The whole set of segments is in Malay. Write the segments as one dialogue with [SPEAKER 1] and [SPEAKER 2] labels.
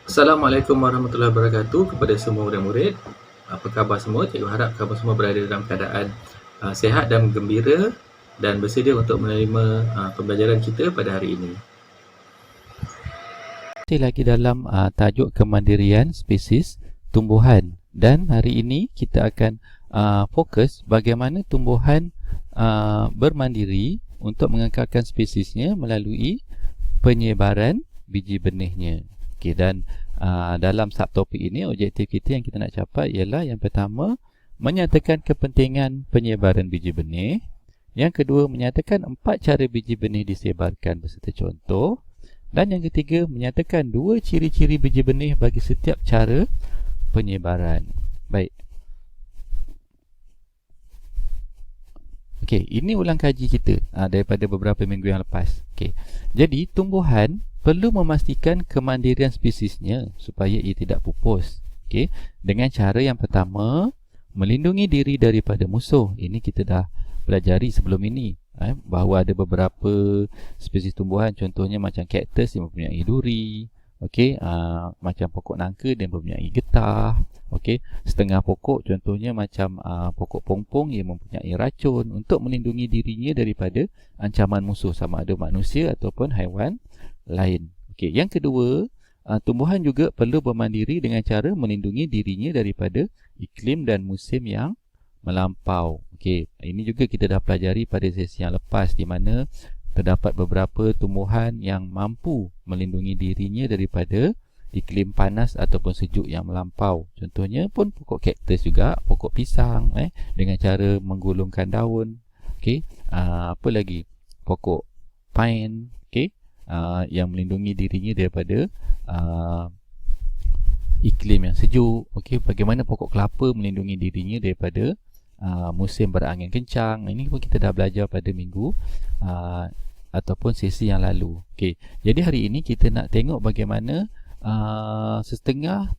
[SPEAKER 1] Assalamualaikum warahmatullahi wabarakatuh kepada semua murid-murid. Apa khabar semua? Cikgu harap kamu semua berada dalam keadaan sihat dan gembira dan bersedia untuk menerima pembelajaran kita pada hari ini.
[SPEAKER 2] Masih lagi dalam tajuk kemandirian spesies tumbuhan, dan hari ini kita akan fokus bagaimana tumbuhan bermandiri untuk mengekalkan spesiesnya melalui penyebaran biji benihnya. Okey, dan dalam subtopik ini objektif kita yang kita nak capai ialah yang pertama, menyatakan kepentingan penyebaran biji benih. Yang kedua, menyatakan 4 cara biji benih disebarkan beserta contoh. Dan yang ketiga, menyatakan 2 ciri-ciri biji benih bagi setiap cara penyebaran. Baik. Okey, ini ulang kaji kita daripada beberapa minggu yang lepas. Okey. Jadi, tumbuhan perlu memastikan kemandirian spesiesnya supaya ia tidak pupus. Okey, dengan cara yang pertama, melindungi diri daripada musuh. Ini kita dah pelajari sebelum ini, bahawa ada beberapa spesies tumbuhan, contohnya macam kaktus yang mempunyai duri. Okey, macam pokok nangka dia mempunyai getah. Okey, setengah pokok contohnya macam pokok pongpong yang mempunyai racun untuk melindungi dirinya daripada ancaman musuh sama ada manusia ataupun haiwan lain. Okey, yang kedua, tumbuhan juga perlu bermandiri dengan cara melindungi dirinya daripada iklim dan musim yang melampau. Okey, ini juga kita dah pelajari pada sesi yang lepas, di mana terdapat beberapa tumbuhan yang mampu melindungi dirinya daripada iklim panas ataupun sejuk yang melampau. Contohnya pun pokok kaktus juga, pokok pisang dengan cara menggulungkan daun. Okey, apa lagi? Pokok pine, okey, yang melindungi dirinya daripada iklim yang sejuk. Okey, bagaimana pokok kelapa melindungi dirinya daripada musim berangin kencang. Ini pun kita dah belajar pada minggu ataupun sesi yang lalu. Okey, jadi hari ini kita nak tengok bagaimana setengah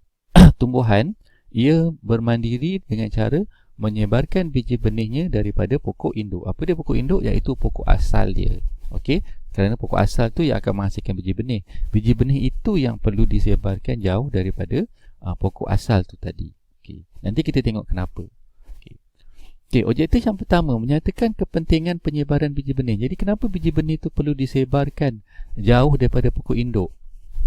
[SPEAKER 2] tumbuhan ia bermandiri dengan cara menyebarkan biji benihnya daripada pokok induk. Apa dia pokok induk? Iaitu pokok asal dia. Okey, kerana pokok asal tu yang akan menghasilkan biji benih. Biji benih itu yang perlu disebarkan jauh daripada pokok asal tu tadi. Okey, nanti kita tengok kenapa. Okey, objektif yang pertama, menyatakan kepentingan penyebaran biji benih. Jadi kenapa biji benih itu perlu disebarkan jauh daripada pokok induk?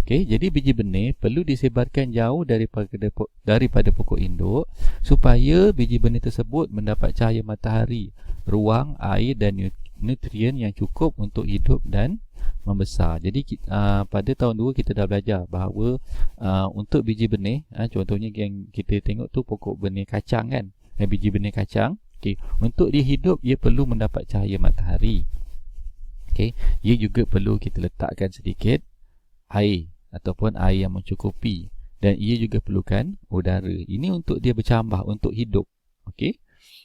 [SPEAKER 2] Okey, jadi biji benih perlu disebarkan jauh daripada pokok induk supaya biji benih tersebut mendapat cahaya matahari, ruang, air dan nutrien yang cukup untuk hidup dan membesar. Jadi pada tahun 2 kita dah belajar bahawa untuk biji benih, contohnya yang kita tengok tu pokok benih kacang kan, biji benih kacang. Okey, untuk dia hidup, ia perlu mendapat cahaya matahari. Okey, ia juga perlu kita letakkan sedikit air ataupun air yang mencukupi, dan ia juga perlukan udara. Ini untuk dia bercambah, untuk hidup. Okey,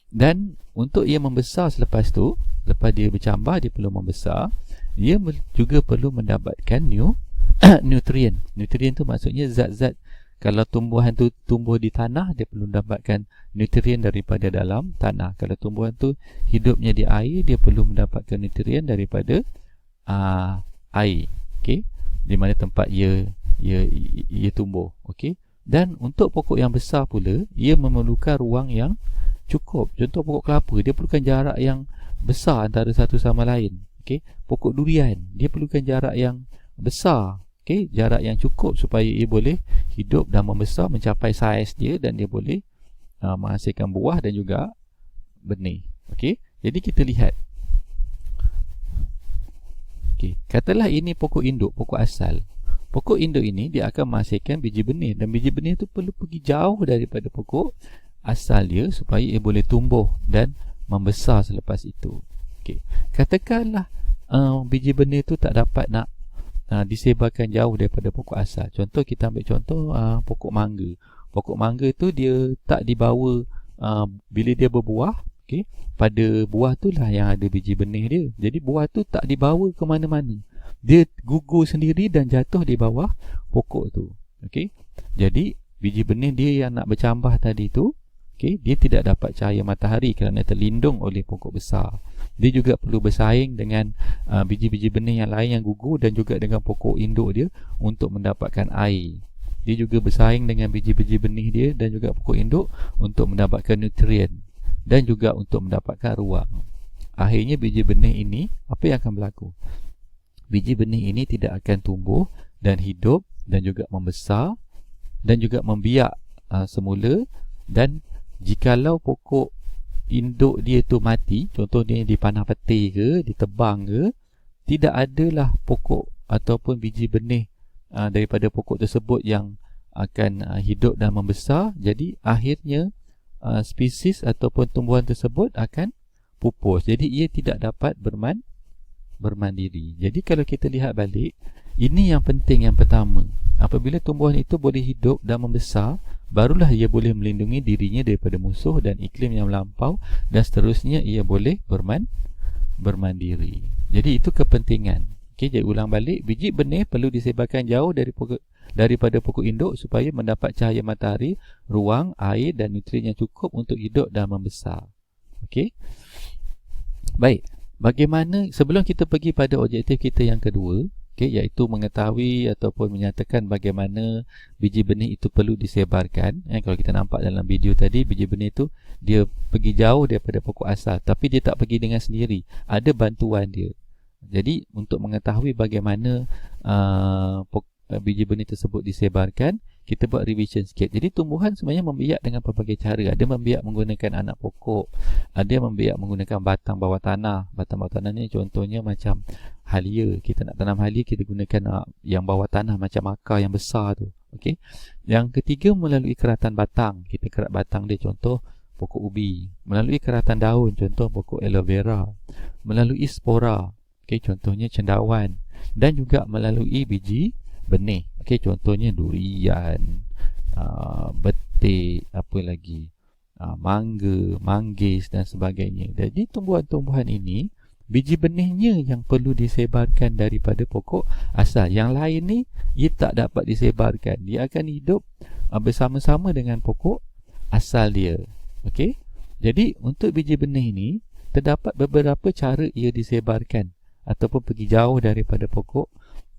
[SPEAKER 2] dan untuk ia membesar selepas tu, lepas dia bercambah, dia perlu membesar, ia juga perlu mendapatkan nutrien. Nutrien tu maksudnya zat-zat. Kalau tumbuhan tu tumbuh di tanah, dia perlu mendapatkan nutrien daripada dalam tanah. Kalau tumbuhan tu hidupnya di air, dia perlu mendapatkan nutrien daripada air. Okey, di mana tempat ia tumbuh. Okey, dan untuk pokok yang besar pula, ia memerlukan ruang yang cukup. Contoh pokok kelapa, dia perlukan jarak yang besar antara satu sama lain. Okey, pokok durian, dia perlukan jarak yang besar. Okey, jarak yang cukup supaya ia boleh hidup dan membesar, mencapai saiz dia, dan dia boleh menghasilkan buah dan juga benih. Okey, jadi kita lihat. Okey, katalah ini pokok induk, pokok asal. Pokok induk ini dia akan menghasilkan biji benih, dan biji benih itu perlu pergi jauh daripada pokok asal dia supaya ia boleh tumbuh dan membesar selepas itu. Okey, katakanlah biji benih itu tak dapat nak disebarkan jauh daripada pokok asal. Contoh, kita ambil contoh pokok mangga. Pokok mangga tu dia tak dibawa bila dia berbuah. Okey, pada buah tu lah yang ada biji benih dia. Jadi buah tu tak dibawa ke mana-mana. Dia gugur sendiri dan jatuh di bawah pokok tu. Okey, jadi biji benih dia yang nak bercambah tadi tu, okey, dia tidak dapat cahaya matahari kerana terlindung oleh pokok besar. Dia juga perlu bersaing dengan biji-biji benih yang lain yang gugur, dan juga dengan pokok induk dia untuk mendapatkan air. dia juga bersaing dengan biji-biji benih dia dan juga pokok induk untuk mendapatkan nutrien dan juga untuk mendapatkan ruang. Akhirnya biji benih ini, apa yang akan berlaku? Biji benih ini tidak akan tumbuh dan hidup dan juga membesar dan juga membiak semula. Dan jikalau pokok induk dia tu mati, contohnya dipanah peti ke, ditebang ke, tidak adalah pokok ataupun biji benih daripada pokok tersebut yang akan hidup dan membesar. Jadi akhirnya spesies ataupun tumbuhan tersebut akan pupus. Jadi ia tidak dapat bermandiri. Jadi kalau kita lihat balik, ini yang penting yang pertama. Apabila tumbuhan itu boleh hidup dan membesar, barulah ia boleh melindungi dirinya daripada musuh dan iklim yang melampau, dan seterusnya ia boleh bermandiri. Jadi itu kepentingan. Okey, jadi ulang balik, biji benih perlu disebarkan jauh daripada pokok induk supaya mendapat cahaya matahari, ruang, air dan nutrien yang cukup untuk hidup dan membesar. Okey. Baik, bagaimana sebelum kita pergi pada objektif kita yang kedua, iaitu mengetahui ataupun menyatakan bagaimana biji benih itu perlu disebarkan. Kalau kita nampak dalam video tadi, biji benih itu dia pergi jauh daripada pokok asal, tapi dia tak pergi dengan sendiri, ada bantuan dia. Jadi untuk mengetahui bagaimana biji benih tersebut disebarkan, kita buat revision sikit. Jadi tumbuhan sebenarnya membiak dengan pelbagai cara. Ada membiak menggunakan anak pokok, ada membiak menggunakan batang bawah tanah. Batang bawah tanah ni contohnya macam halia. Kita nak tanam halia, kita gunakan yang bawah tanah macam akar yang besar tu. Okey. Yang ketiga, melalui keratan batang. Kita kerat batang dia, contoh pokok ubi. Melalui keratan daun, contoh pokok aloe vera. Melalui spora, contohnya cendawan. Dan juga melalui biji benih. Contohnya durian, betik, apa lagi, mangga, manggis dan sebagainya. Jadi tumbuhan-tumbuhan ini, biji benihnya yang perlu disebarkan daripada pokok asal. Yang lain ni, ia tak dapat disebarkan. Dia akan hidup bersama-sama dengan pokok asal dia. Okey. Jadi untuk biji benih ni, terdapat beberapa cara ia disebarkan ataupun pergi jauh daripada pokok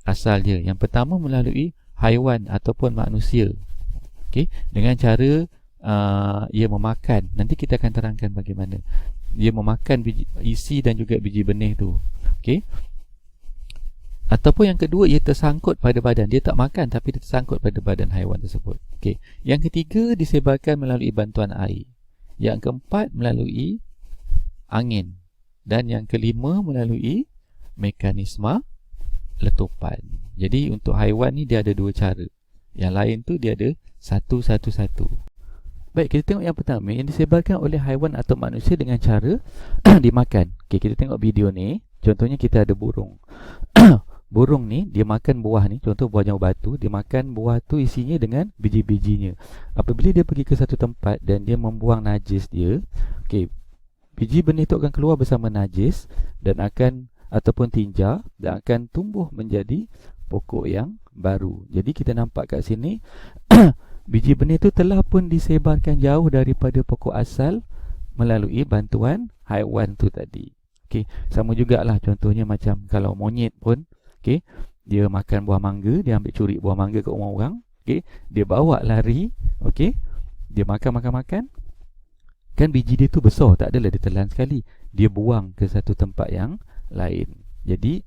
[SPEAKER 2] asal dia. Yang pertama, melalui haiwan ataupun manusia. Okey, dengan cara ia memakan. Nanti kita akan terangkan bagaimana ia memakan isi dan juga biji benih tu. Okey. Ataupun yang kedua, ia tersangkut pada badan. Dia tak makan tapi dia tersangkut pada badan haiwan tersebut. Okey. Yang ketiga, disebarkan melalui bantuan air. Yang keempat, melalui angin. Dan yang kelima, melalui mekanisme letupan. Jadi untuk haiwan ni dia ada dua cara. Yang lain tu dia ada satu-satu. Baik, kita tengok yang pertama yang disebarkan oleh haiwan atau manusia dengan cara dimakan. Okey, kita tengok video ni. Contohnya kita ada burung. Burung ni dia makan buah ni, contoh buah jambu batu. Dia makan buah tu isinya dengan biji-bijinya. Apabila dia pergi ke satu tempat dan dia membuang najis dia, okey, biji benih tu akan keluar bersama najis dan akan ataupun tinja dan akan tumbuh menjadi pokok yang baru. Jadi kita nampak kat sini biji benih tu telah pun disebarkan jauh daripada pokok asal melalui bantuan haiwan tu tadi. Okey, sama jugalah contohnya macam kalau monyet pun, okey, dia makan buah mangga, dia ambil curi buah mangga kat rumah orang, okey, dia bawa lari, okey, dia makan. Kan biji dia tu besar, tak adalah dia telan sekali. Dia buang ke satu tempat yang lain. Jadi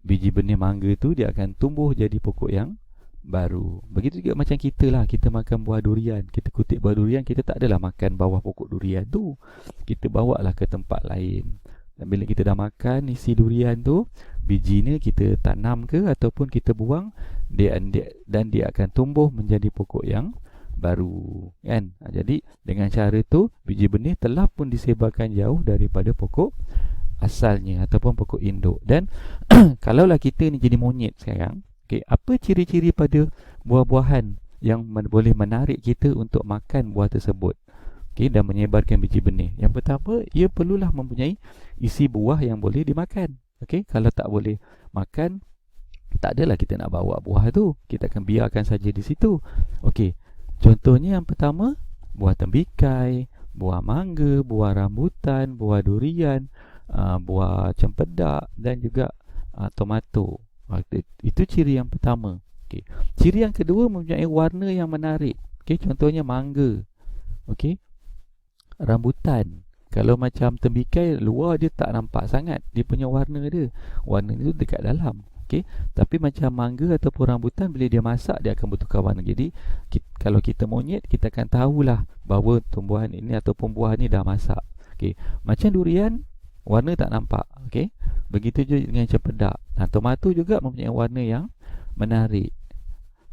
[SPEAKER 2] biji benih mangga tu dia akan tumbuh jadi pokok yang baru. Begitu juga macam kita lah, kita makan buah durian, kita kutip buah durian, kita tak adalah makan bawah pokok durian tu, kita bawa lah ke tempat lain. Dan bila kita dah makan isi durian tu, bijinya kita tanam ke ataupun kita buang, dan dia akan tumbuh menjadi pokok yang baru, kan? Jadi dengan cara tu biji benih telah pun disebarkan jauh daripada pokok asalnya ataupun pokok induk. Dan kalaulah kita ni jadi monyet sekarang, okay, apa ciri-ciri pada buah-buahan yang boleh menarik kita untuk makan buah tersebut, okay, dan menyebarkan biji benih? Yang pertama, ia perlulah mempunyai isi buah yang boleh dimakan. Okay, kalau tak boleh makan, tak adalah kita nak bawa buah tu, kita akan biarkan saja di situ. Okey, contohnya yang pertama, buah tembikai, buah mangga, buah rambutan, buah durian, buah cempedak dan juga tomato. Itu ciri yang pertama. Okey. Ciri yang kedua mempunyai warna yang menarik. Okey, contohnya mangga. Okey. Rambutan. Kalau macam tembikai, luar dia tak nampak sangat dia punya warna dia. Warna itu dekat dalam. Okey. Tapi macam mangga ataupun rambutan, bila dia masak dia akan bertukar warna. Jadi kalau kita monyet, kita akan tahulah bahawa tumbuhan ini ataupun buah ni dah masak. Okey. Macam durian, warna tak nampak. Okey. Begitu juga dengan cempedak. Tomato juga mempunyai warna yang menarik.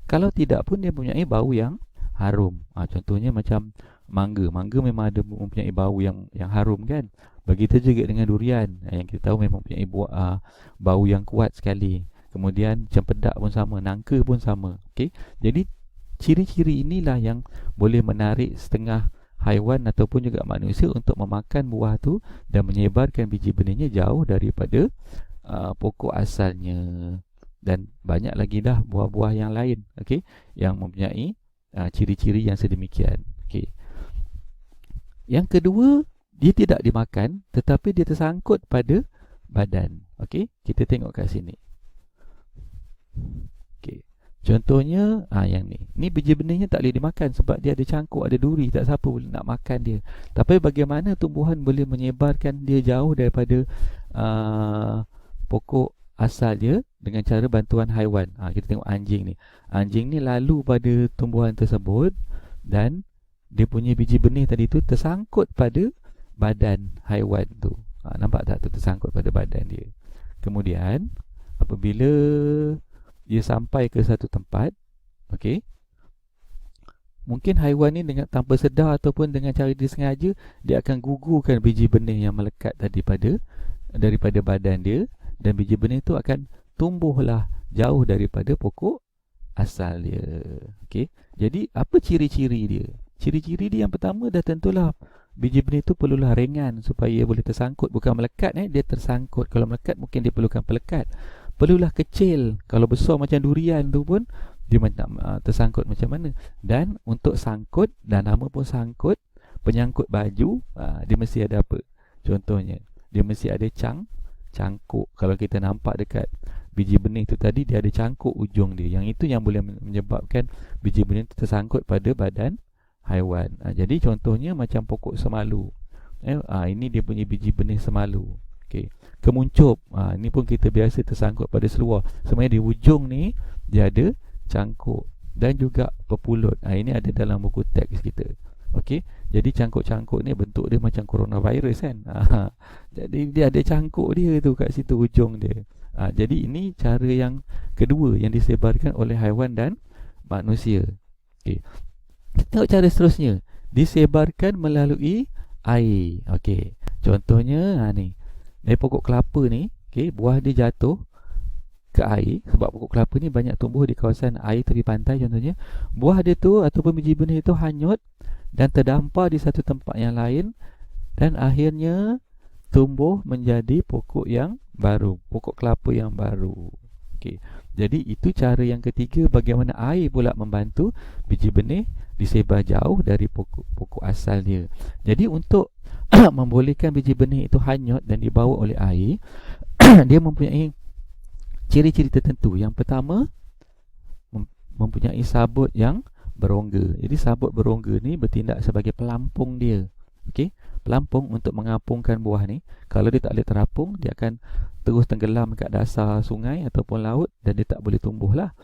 [SPEAKER 2] Kalau tidak pun dia mempunyai bau yang harum. Contohnya macam mangga. Mangga memang ada mempunyai bau yang harum kan. Begitu juga dengan durian, yang kita tahu memang mempunyai bau yang kuat sekali. Kemudian cempedak pun sama, nangka pun sama. Okey. Jadi ciri-ciri inilah yang boleh menarik setengah haiwan ataupun juga manusia untuk memakan buah tu dan menyebarkan biji benihnya jauh daripada pokok asalnya. Dan banyak lagi dah buah-buah yang lain, okey, yang mempunyai ciri-ciri yang sedemikian. Okey. Yang kedua, dia tidak dimakan tetapi dia tersangkut pada badan. Okey, kita tengok kat sini. Okey. Contohnya yang ni. Ni biji benihnya tak boleh dimakan sebab dia ada cangkuk, ada duri, tak siapa boleh nak makan dia. Tapi bagaimana tumbuhan boleh menyebarkan dia jauh daripada pokok asal dia dengan cara bantuan haiwan. Kita tengok anjing ni. Anjing ni lalu pada tumbuhan tersebut dan dia punya biji benih tadi tu tersangkut pada badan haiwan tu. Nampak tak tu tersangkut pada badan dia. Kemudian apabila dia sampai ke satu tempat, okey, mungkin haiwan ni dengan tanpa sedar ataupun dengan cara dia sengaja, dia akan gugurkan biji benih yang melekat daripada badan dia, dan biji benih tu akan tumbuhlah jauh daripada pokok asal dia. Okey. Jadi apa ciri-ciri dia? Ciri-ciri dia yang pertama dah tentulah biji benih tu perlulah ringan supaya boleh tersangkut, bukan melekat dia tersangkut. Kalau melekat mungkin dia perlukan pelekat. Perlulah kecil. Kalau besar macam durian tu pun dia macam tersangkut macam mana. Dan untuk sangkut, dan nama pun sangkut, penyangkut baju, dia mesti ada apa? Contohnya, dia mesti ada cangkuk. Kalau kita nampak dekat biji benih tu tadi, dia ada cangkuk ujung dia. Yang itu yang boleh menyebabkan biji benih tu tersangkut pada badan haiwan. Jadi contohnya macam pokok semalu. Ini dia punya biji benih semalu. Okey. Kemuncup. Ini pun kita biasa tersangkut pada seluar. Sebenarnya di ujung ni dia ada cangkuk. Dan juga pepulut. Ini ada dalam buku teks kita. Okey. Jadi cangkuk-cangkuk ni bentuk dia macam coronavirus kan. Jadi dia ada cangkuk dia tu kat situ ujung dia. Jadi ini cara yang kedua yang disebarkan oleh haiwan dan manusia. Okey. Kita tengok cara seterusnya. Disebarkan melalui air. Okey. Contohnya ni. Dari pokok kelapa ni, okey, buah dia jatuh ke air sebab pokok kelapa ni banyak tumbuh di kawasan air tepi pantai contohnya. Buah dia tu ataupun biji benih tu hanyut dan terdampar di satu tempat yang lain dan akhirnya tumbuh menjadi pokok yang baru, pokok kelapa yang baru. Okey. Jadi itu cara yang ketiga bagaimana air pula membantu biji benih disebar jauh dari pokok asal dia. Jadi untuk membolehkan biji benih itu hanyut dan dibawa oleh air, dia mempunyai ciri-ciri tertentu. Yang pertama, mempunyai sabut yang berongga. Jadi sabut berongga ni bertindak sebagai pelampung dia. Okey, pelampung untuk mengapungkan buah ni. Kalau dia tak boleh terapung, dia akan terus tenggelam kat dasar sungai ataupun laut dan dia tak boleh tumbuh lah.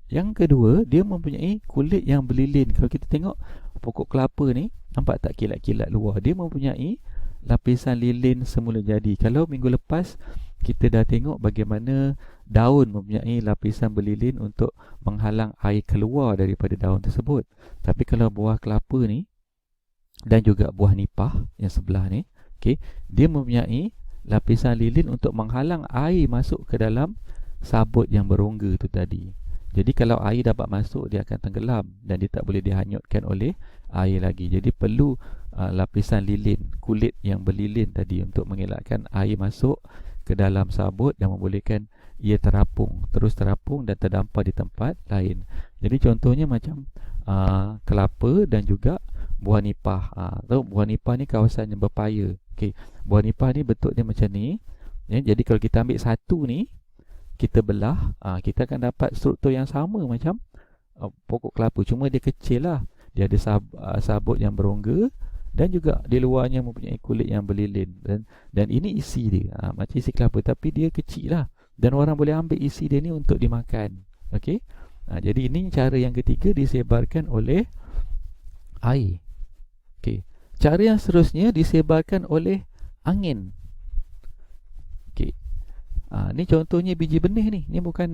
[SPEAKER 2] Yang kedua, dia mempunyai kulit yang berlilin. Kalau kita tengok pokok kelapa ni, nampak tak kilat-kilat luar? Dia mempunyai lapisan lilin semula jadi. Kalau minggu lepas kita dah tengok bagaimana daun mempunyai lapisan berlilin untuk menghalang air keluar daripada daun tersebut. Tapi kalau buah kelapa ni dan juga buah nipah yang sebelah ni, okay, dia mempunyai lapisan lilin untuk menghalang air masuk ke dalam sabut yang berongga tu tadi. Jadi kalau air dapat masuk, dia akan tenggelam dan dia tak boleh dihanyutkan oleh air lagi. Jadi perlu lapisan lilin, kulit yang berlilin tadi untuk mengelakkan air masuk ke dalam sabut dan membolehkan ia terapung, terus terapung dan terdampar di tempat lain. Jadi contohnya macam kelapa dan juga buah nipah. Buah nipah ni kawasan yang berpaya. Okay. Buah nipah ni bentuk dia macam ni. Jadi kalau kita ambil satu ni, kita belah, kita akan dapat struktur yang sama macam pokok kelapa, cuma dia kecil lah. Dia ada sabut yang berongga dan juga di luarnya mempunyai kulit yang berlilin, dan ini isi dia, macam isi kelapa tapi dia kecil lah, dan orang boleh ambil isi dia ni untuk dimakan. Okey, jadi ini cara yang ketiga, disebarkan oleh air. Okey, cara yang seterusnya disebarkan oleh angin. Okey, ni contohnya biji benih ni. Ni bukan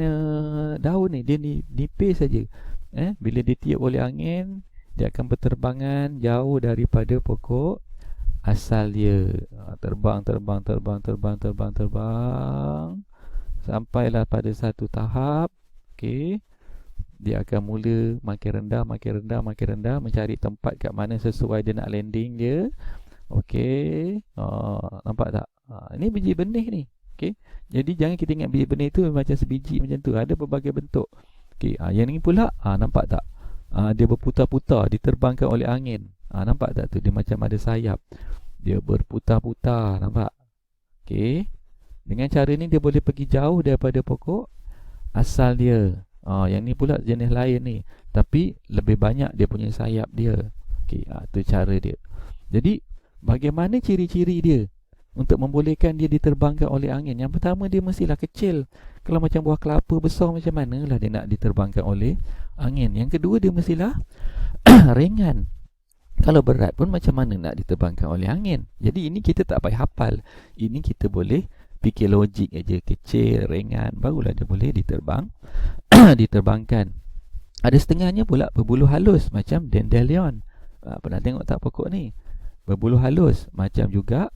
[SPEAKER 2] daun ni, dia ni nipis saja. Bila ditiup oleh angin, dia akan berterbangan jauh daripada pokok asal dia. Terbang sampailah pada satu tahap. Okey, dia akan mula makin rendah, mencari tempat kat mana sesuai dia nak landing dia. Okey, nampak tak? Ini biji benih ni. Okey, jadi jangan kita ingat biji benih tu macam sebiji macam tu, ada berbagai bentuk. Okey, yang ni pula, nampak tak? Dia berputar-putar, diterbangkan oleh angin. Nampak tak tu? Dia macam ada sayap. Dia berputar-putar, nampak? Okey, dengan cara ni dia boleh pergi jauh daripada pokok asal dia. Yang ni pula jenis lain ni, tapi lebih banyak dia punya sayap dia. Okey, tu cara dia. Jadi bagaimana ciri-ciri dia untuk membolehkan dia diterbangkan oleh angin? Yang pertama, dia mestilah kecil. Kalau macam buah kelapa besar, macam manalah dia nak diterbangkan oleh angin? Yang kedua, dia mestilah ringan. Kalau berat pun macam mana nak diterbangkan oleh angin? Jadi ini kita tak payah hafal. Ini kita boleh fikir logik aja, kecil, ringan, barulah dia boleh diterbangkan. Ada setengahnya pula berbulu halus macam dandelion. Pernah tengok tak pokok ni? Berbulu halus. Macam juga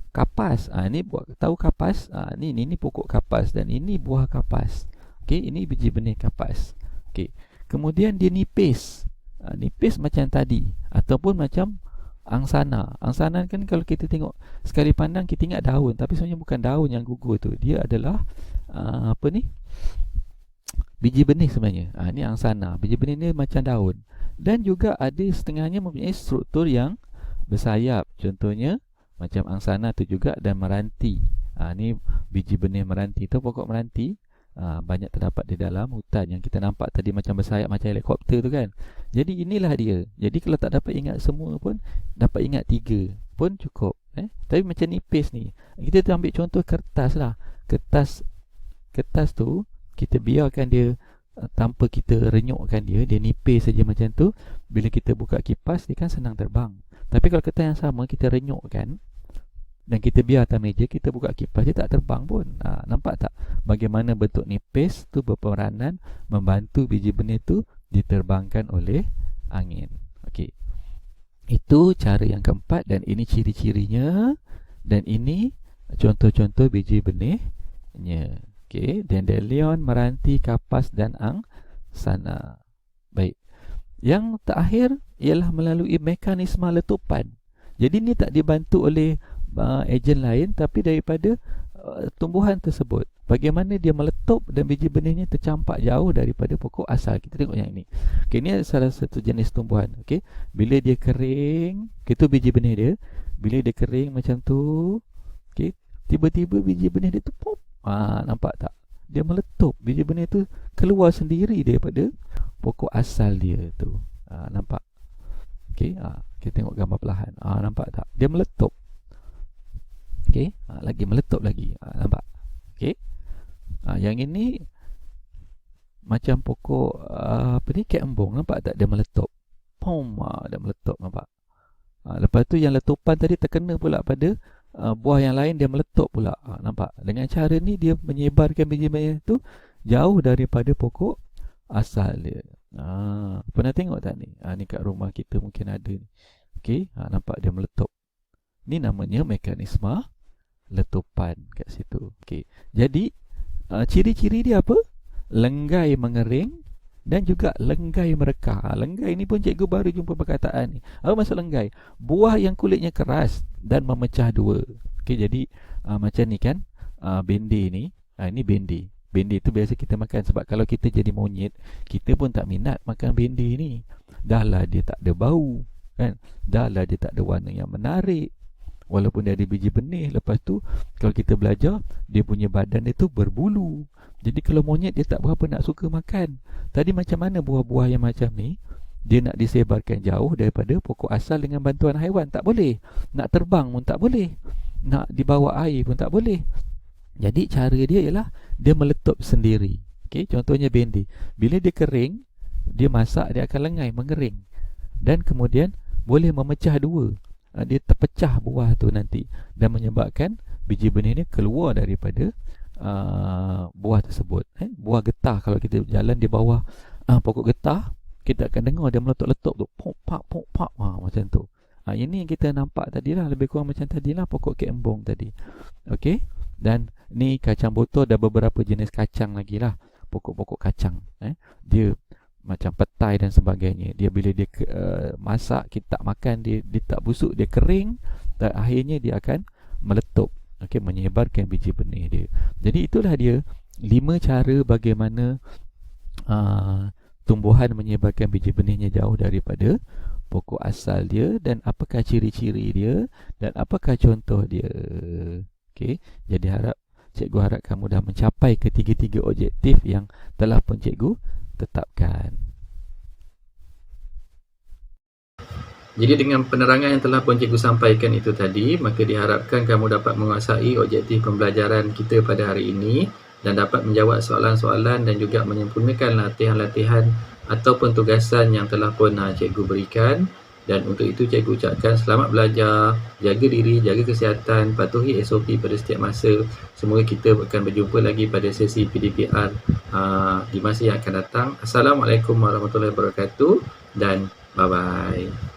[SPEAKER 2] kapas. Ni tahu kapas? Ni pokok kapas, dan ini buah kapas. Okey, ini biji benih kapas. Okey. Kemudian dia nipis. Nipis macam tadi, ataupun macam angsana. Angsana kan kalau kita tengok sekali pandang kita ingat daun, tapi sebenarnya bukan daun yang gugur tu. Dia adalah biji benih sebenarnya. Ni angsana. Biji benih ni macam daun. Dan juga ada setengahnya mempunyai struktur yang bersayap. Contohnya macam angsana tu juga, dan meranti. Ni biji benih meranti. Tu pokok meranti banyak terdapat di dalam hutan, yang kita nampak tadi macam bersayap macam helikopter tu kan. Jadi inilah dia. Jadi kalau tak dapat ingat semua pun, dapat ingat 3 pun cukup. Tapi macam nipis ni, kita ambil contoh kertas lah. Kertas tu kita biarkan dia tanpa kita renyukkan dia nipis saja macam tu. Bila kita buka kipas, dia kan senang terbang. Tapi kalau kertas yang sama kita renyukkan dan kita biar atas meja, kita buka kipas, dia tak terbang pun. Nampak tak bagaimana bentuk nipis tu berperanan membantu biji benih tu diterbangkan oleh angin. Okey, itu cara yang keempat, dan ini ciri-cirinya, dan ini contoh-contoh biji benihnya. Okey, dandelion, meranti, kapas dan angsana. Baik, yang terakhir ialah melalui mekanisme letupan. Jadi ini tak dibantu oleh ejen lain, tapi daripada tumbuhan tersebut. Bagaimana dia meletup dan biji benihnya tercampak jauh daripada pokok asal. Kita tengok yang ini. Okey, ini salah satu jenis tumbuhan. Okey, bila dia kering, itu biji benih dia. Bila dia kering macam tu, okey, tiba-tiba biji benih dia tu pop. Nampak tak? Dia meletup. Biji benih tu keluar sendiri daripada pokok asal dia tu. Nampak? Okey, kita tengok gambar perlahan. Nampak tak? Dia meletup. Okey, lagi meletup lagi. Nampak? Okey. Yang ini macam pokok kek embung. Nampak tak dia meletup? Pom, dia meletup, nampak? Lepas tu yang letupan tadi terkena pula pada buah yang lain, dia meletup pula. Nampak? Dengan cara ni dia menyebarkan biji benih tu jauh daripada pokok asal dia. Pernah tengok tak ni? Ni kat rumah kita mungkin ada ni. Okey, nampak dia meletup. Ni namanya mekanisme letupan kat situ. Okey. Jadi ciri-ciri dia apa? Lenggai mengering dan juga lenggai merekah. Lenggai ni pun cikgu baru jumpa perkataan ni. Apa maksud lenggai? Buah yang kulitnya keras dan memecah dua. Okey, jadi macam ni kan, bendi ni. Ini bendi. Bendi tu biasa kita makan, sebab kalau kita jadi monyet, kita pun tak minat makan bendi ni. Dah lah dia tak ada bau, kan? Dah lah dia tak ada warna yang menarik. walaupun dia ada biji benih. Lepas tu kalau kita belajar, dia punya badan dia tu berbulu. Jadi kalau monyet dia tak berapa nak suka makan. Tadi macam mana buah-buah yang macam ni dia nak disebarkan jauh daripada pokok asal dengan bantuan haiwan? Tak boleh. Nak terbang pun tak boleh. Nak dibawa air pun tak boleh. Jadi cara dia ialah dia meletup sendiri. Okey, contohnya bendi. Bila dia kering, dia masak, dia akan lengai, mengering. Dan kemudian boleh memecah dua. Dia terpecah buah tu nanti dan menyebabkan biji benih ni keluar daripada buah tersebut. Buah getah, kalau kita jalan di bawah pokok getah, kita akan dengar dia meletup-letup tu, pok pak macam tu. Ini yang kita nampak tadi lah, lebih kurang macam tadi lah pokok kembung tadi. Okey, dan ni kacang botol, ada beberapa jenis kacang lagi lah, pokok-pokok kacang. Dia macam petai dan sebagainya. Dia bila dia masak, kita tak makan, dia tak busuk, dia kering, dan akhirnya dia akan meletup. Okey, menyebarkan biji benih dia. Jadi itulah dia 5 cara bagaimana tumbuhan menyebarkan biji benihnya jauh daripada pokok asal dia, dan apakah ciri-ciri dia, dan apakah contoh dia. Okey, jadi cikgu harap kamu dah mencapai ketiga-tiga objektif yang telah pun cikgu tetapkan.
[SPEAKER 1] Jadi dengan penerangan yang telah pun cikgu sampaikan itu tadi, maka diharapkan kamu dapat menguasai objektif pembelajaran kita pada hari ini dan dapat menjawab soalan-soalan dan juga menyempurnakan latihan-latihan ataupun tugasan yang telah pun cikgu berikan. Dan untuk itu cikgu ucapkan selamat belajar, jaga diri, jaga kesihatan, patuhi SOP pada setiap masa. Semoga kita akan berjumpa lagi pada sesi PDPR di masa yang akan datang. Assalamualaikum warahmatullahi wabarakatuh dan bye-bye.